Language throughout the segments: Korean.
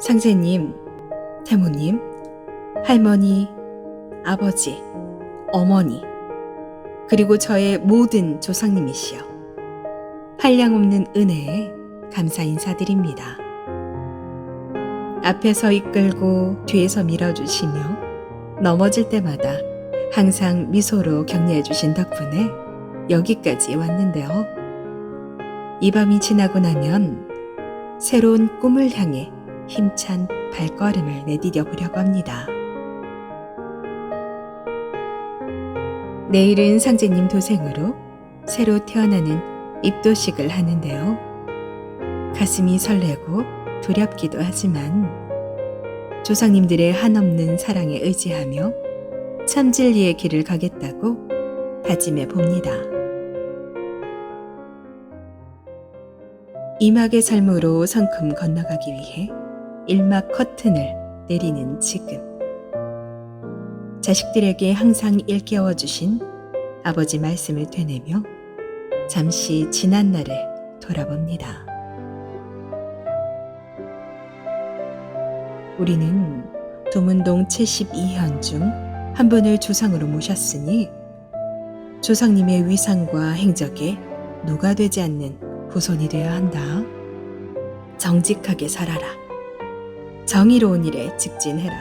상제님, 태모님, 할머니, 아버지, 어머니, 그리고 저의 모든 조상님이시여, 한량없는 은혜에 감사 인사드립니다. 앞에서 이끌고 뒤에서 밀어주시며 넘어질 때마다 항상 미소로 격려해 주신 덕분에 여기까지 왔는데요. 이 밤이 지나고 나면 새로운 꿈을 향해 힘찬 발걸음을 내디뎌 보려고 합니다. 내일은 상제님 도생으로 새로 태어나는 입도식을 하는데요. 가슴이 설레고 두렵기도 하지만 조상님들의 한없는 사랑에 의지하며 참 진리의 길을 가겠다고 다짐해 봅니다. 이막의 삶으로 성큼 건너가기 위해 일막 커튼을 내리는 지금, 자식들에게 항상 일깨워 주신 아버지 말씀을 되뇌며 잠시 지난 날을 돌아봅니다. 우리는 도문동 72현 중 한 분을 조상으로 모셨으니 조상님의 위상과 행적에 누가 되지 않는 후손이 되어야 한다. 정직하게 살아라. 정의로운 일에 직진해라.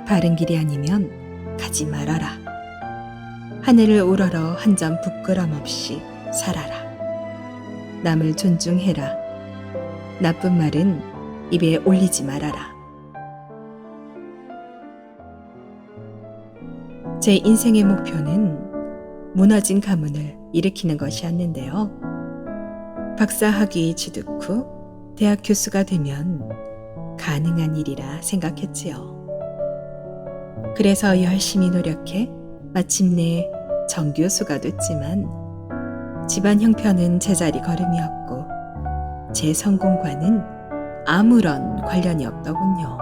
바른 길이 아니면 가지 말아라. 하늘을 우러러 한 점 부끄럼 없이 살아라. 남을 존중해라. 나쁜 말은 입에 올리지 말아라. 제 인생의 목표는 무너진 가문을 일으키는 것이었는데요. 박사학위 취득 후 대학 교수가 되면 가능한 일이라 생각했지요. 그래서 열심히 노력해 마침내 정교수가 됐지만 집안 형편은 제자리 걸음이었고 제 성공과는 아무런 관련이 없더군요.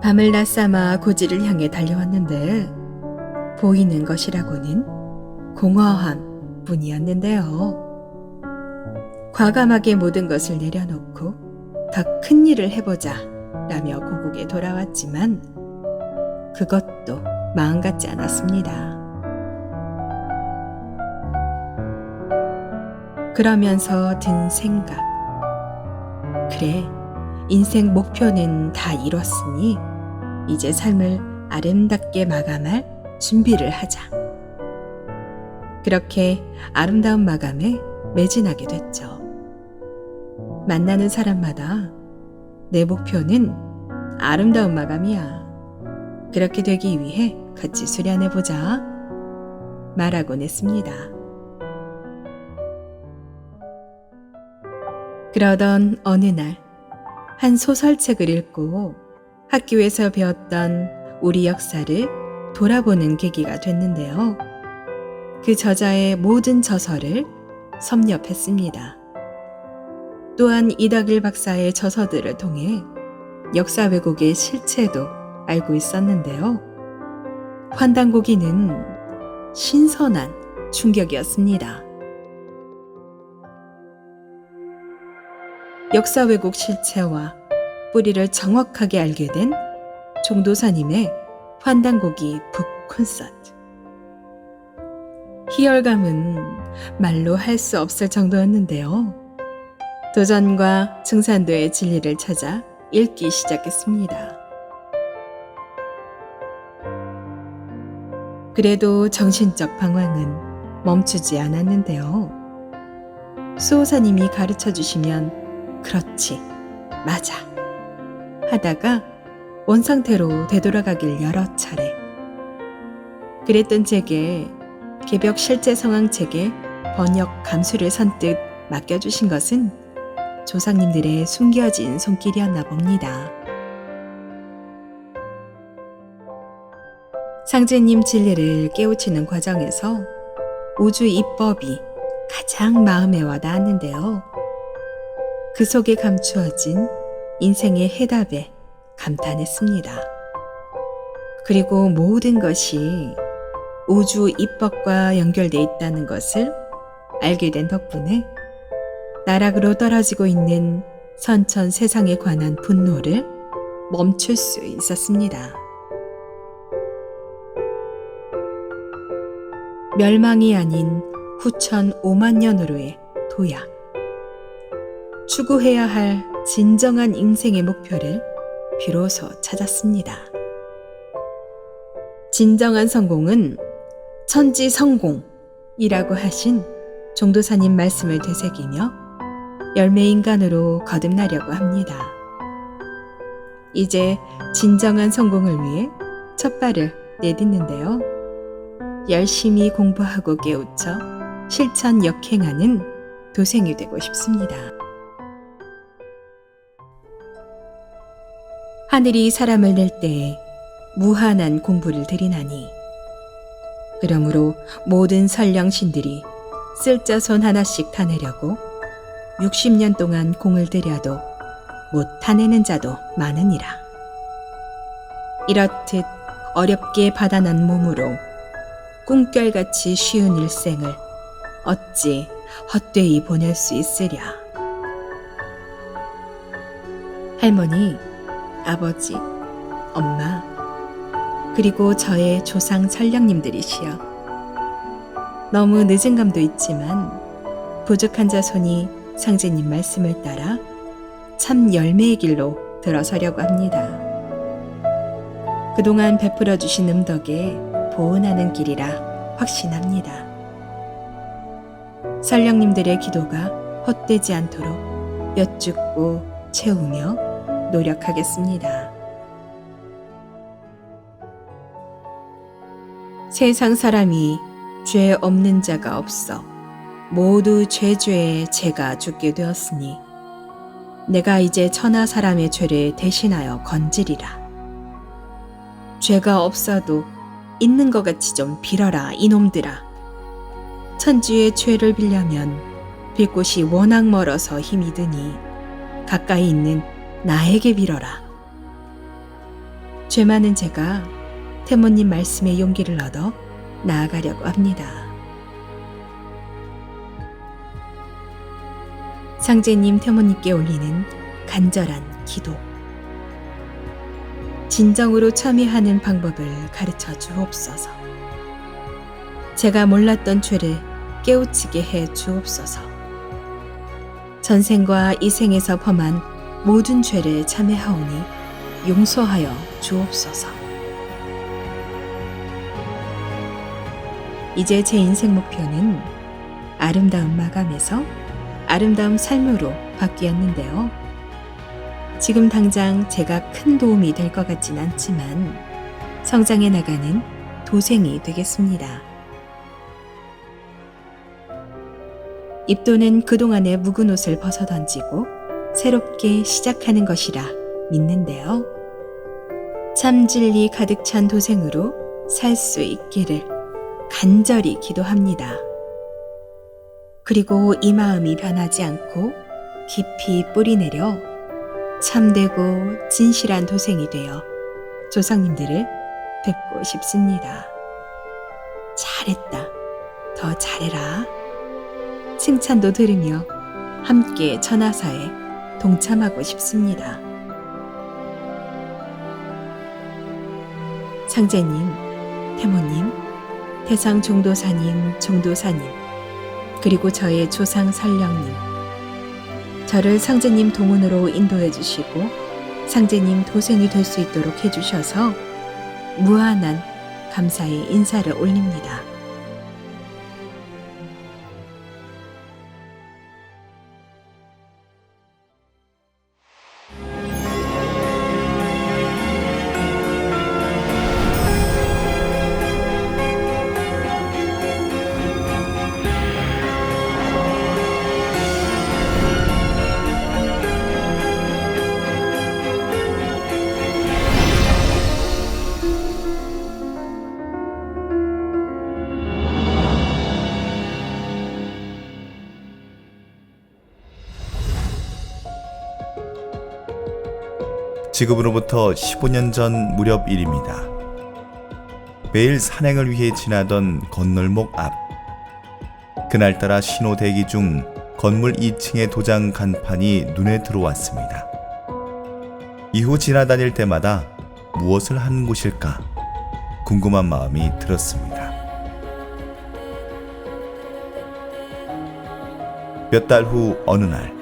밤을 낮삼아 고지를 향해 달려왔는데 보이는 것이라고는 공허함 뿐이었는데요. 과감하게 모든 것을 내려놓고 더 큰 일을 해보자 라며 고국에 돌아왔지만 그것도 마음 같지 않았습니다. 그러면서 든 생각, 그래, 인생 목표는 다 이뤘으니 이제 삶을 아름답게 마감할 준비를 하자. 그렇게 아름다운 마감에 매진하게 됐죠. 만나는 사람마다 내 목표는 아름다운 마감이야. 그렇게 되기 위해 같이 수련해보자. 말하곤 했습니다. 그러던 어느 날, 한 소설책을 읽고 학교에서 배웠던 우리 역사를 돌아보는 계기가 됐는데요. 그 저자의 모든 저서를 섭렵했습니다. 또한 이덕일 박사의 저서들을 통해 역사 왜곡의 실체도 알고 있었는데요. 환단고기는 신선한 충격이었습니다. 역사 왜곡 실체와 뿌리를 정확하게 알게 된 종도사님의 환단고기 북 콘서트. 희열감은 말로 할 수 없을 정도였는데요. 도전과 증산도의 진리를 찾아 읽기 시작했습니다. 그래도 정신적 방황은 멈추지 않았는데요. 수호사님이 가르쳐 주시면 그렇지, 맞아 하다가 원상태로 되돌아가길 여러 차례. 그랬던 제게 개벽 실제 상황 책의 번역 감수를 선뜻 맡겨주신 것은 조상님들의 숨겨진 손길이었나 봅니다. 상제님 진리를 깨우치는 과정에서 우주 입법이 가장 마음에 와닿았는데요. 그 속에 감추어진 인생의 해답에 감탄했습니다. 그리고 모든 것이 우주 입법과 연결돼 있다는 것을 알게 된 덕분에 나락으로 떨어지고 있는 선천 세상에 관한 분노를 멈출 수 있었습니다. 멸망이 아닌 후천 5만 년으로의 도약. 추구해야 할 진정한 인생의 목표를 비로소 찾았습니다. 진정한 성공은 천지 성공이라고 하신 종도사님 말씀을 되새기며 열매인간으로 거듭나려고 합니다. 이제 진정한 성공을 위해 첫 발을 내딛는데요. 열심히 공부하고 깨우쳐 실천 역행하는 도생이 되고 싶습니다. 하늘이 사람을 낼 때에 무한한 공부를 들이나니 그러므로 모든 선량신들이 쓸자 손 하나씩 타내려고 60년 동안 공을 들여도 못 타내는 자도 많으니라. 이렇듯 어렵게 받아난 몸으로 꿈결같이 쉬운 일생을 어찌 헛되이 보낼 수 있으랴. 할머니, 아버지, 엄마, 그리고 저의 조상 선량님들이시여. 너무 늦은 감도 있지만 부족한 자손이 상제님 말씀을 따라 참 열매의 길로 들어서려고 합니다. 그동안 베풀어 주신 덕에 보은하는 길이라 확신합니다. 선량님들의 기도가 헛되지 않도록 여쭙고 채우며 노력하겠습니다. 세상 사람이 죄 없는 자가 없어 모두 죄죄에 죄가 죽게 되었으니 내가 이제 천하 사람의 죄를 대신하여 건지리라. 죄가 없어도 있는 것 같이 좀 빌어라 이놈들아. 천주의 죄를 빌려면 빌 곳이 워낙 멀어서 힘이 드니 가까이 있는 나에게 빌어라. 죄 많은 제가 태모님 말씀에 용기를 얻어 나아가려고 합니다. 상제님 태모님께 올리는 간절한 기도. 진정으로 참여하는 방법을 가르쳐 주옵소서. 제가 몰랐던 죄를 깨우치게 해 주옵소서. 전생과 이생에서 범한 모든 죄를 참회하오니 용서하여 주옵소서. 이제 제 인생 목표는 아름다운 마감에서 아름다운 삶으로 바뀌었는데요. 지금 당장 제가 큰 도움이 될 것 같진 않지만 성장해 나가는 도생이 되겠습니다. 입도는 그동안의 묵은 옷을 벗어던지고 새롭게 시작하는 것이라 믿는데요. 참 진리 가득 찬 도생으로 살 수 있기를 간절히 기도합니다. 그리고 이 마음이 변하지 않고 깊이 뿌리내려 참되고 진실한 도생이 되어 조상님들을 뵙고 싶습니다. 잘했다, 더 잘해라. 칭찬도 들으며 함께 천하사에 동참하고 싶습니다. 상제님, 태모님, 태상 종도사님, 종도사님, 그리고 저의 조상 설령님, 저를 상제님 동문으로 인도해 주시고 상제님 도생이 될 수 있도록 해주셔서 무한한 감사의 인사를 올립니다. 지금으로부터 15년 전 무렵 일입니다. 매일 산행을 위해 지나던 건널목 앞. 그날따라 신호 대기 중 건물 2층의 도장 간판이 눈에 들어왔습니다. 이후 지나다닐 때마다 무엇을 하는 곳일까 궁금한 마음이 들었습니다. 몇 달 후 어느 날,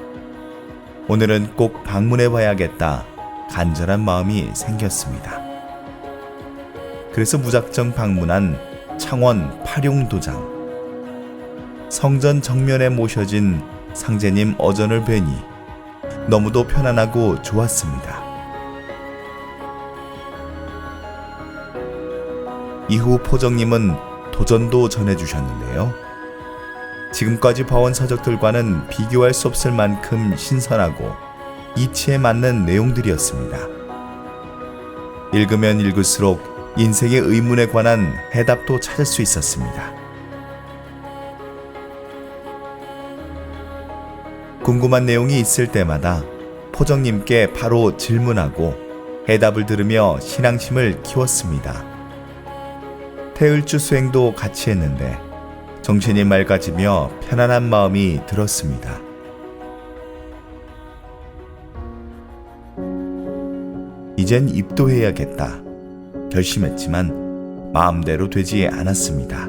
오늘은 꼭 방문해 봐야겠다 간절한 마음이 생겼습니다. 그래서 무작정 방문한 창원 파룡도장. 성전 정면에 모셔진 상제님 어전을 뵈니 너무도 편안하고 좋았습니다. 이후 포정님은 도전도 전해주셨는데요. 지금까지 봐온 서적들과는 비교할 수 없을 만큼 신선하고 이치에 맞는 내용들이었습니다. 읽으면 읽을수록 인생의 의문에 관한 해답도 찾을 수 있었습니다. 궁금한 내용이 있을 때마다 포정님께 바로 질문하고 해답을 들으며 신앙심을 키웠습니다. 태을주 수행도 같이 했는데 정신이 맑아지며 편안한 마음이 들었습니다. 이젠 입도해야겠다 결심했지만 마음대로 되지 않았습니다.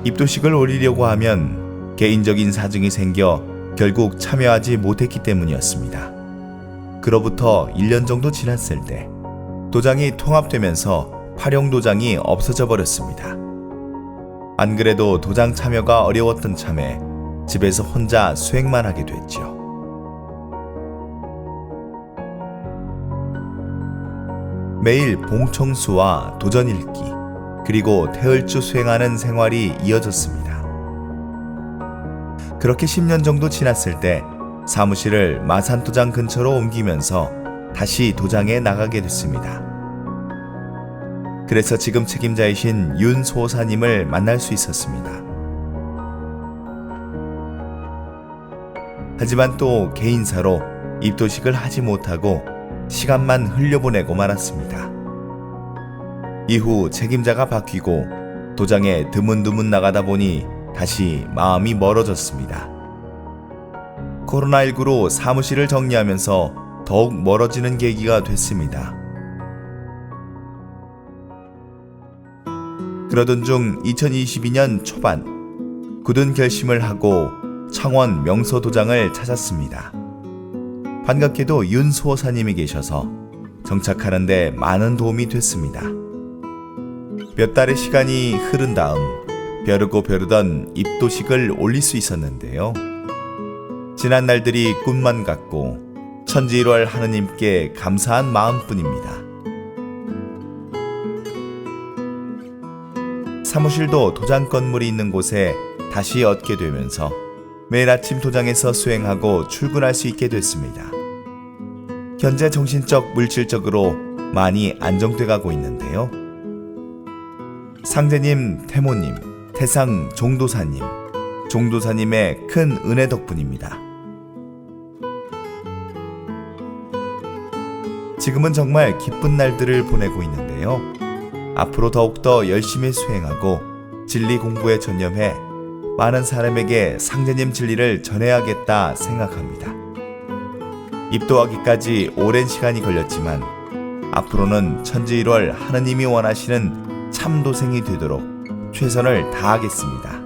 입도식을 올리려고 하면 개인적인 사정이 생겨 결국 참여하지 못했기 때문이었습니다. 그로부터 1년 정도 지났을 때 도장이 통합되면서 파룡도장이 없어져 버렸습니다. 안 그래도 도장 참여가 어려웠던 참에 집에서 혼자 수행만 하게 됐죠. 매일 봉청수와 도전 읽기, 그리고 태을주 수행하는 생활이 이어졌습니다. 그렇게 10년 정도 지났을 때 사무실을 마산도장 근처로 옮기면서 다시 도장에 나가게 됐습니다. 그래서 지금 책임자이신 윤소사님을 만날 수 있었습니다. 하지만 또 개인사로 입도식을 하지 못하고 시간만 흘려보내고 말았습니다. 이후 책임자가 바뀌고 도장에 드문드문 나가다 보니 다시 마음이 멀어졌습니다. 코로나19로 사무실을 정리하면서 더욱 멀어지는 계기가 됐습니다. 그러던 중 2022년 초반 굳은 결심을 하고 창원 명소도장을 찾았습니다. 반갑게도 윤소사님이 계셔서 정착하는 데 많은 도움이 됐습니다. 몇 달의 시간이 흐른 다음 벼르고 벼르던 입도식을 올릴 수 있었는데요. 지난 날들이 꿈만 같고 천지일월 하느님께 감사한 마음뿐입니다. 사무실도 도장 건물이 있는 곳에 다시 얻게 되면서 매일 아침 도장에서 수행하고 출근할 수 있게 됐습니다. 현재 정신적, 물질적으로 많이 안정돼 가고 있는데요. 상제님, 태모님, 태상 종도사님, 종도사님의 큰 은혜 덕분입니다. 지금은 정말 기쁜 날들을 보내고 있는데요. 앞으로 더욱더 열심히 수행하고 진리 공부에 전념해 많은 사람에게 상제님 진리를 전해야겠다 생각합니다. 입도하기까지 오랜 시간이 걸렸지만 앞으로는 천지일월 하느님이 원하시는 참도생이 되도록 최선을 다하겠습니다.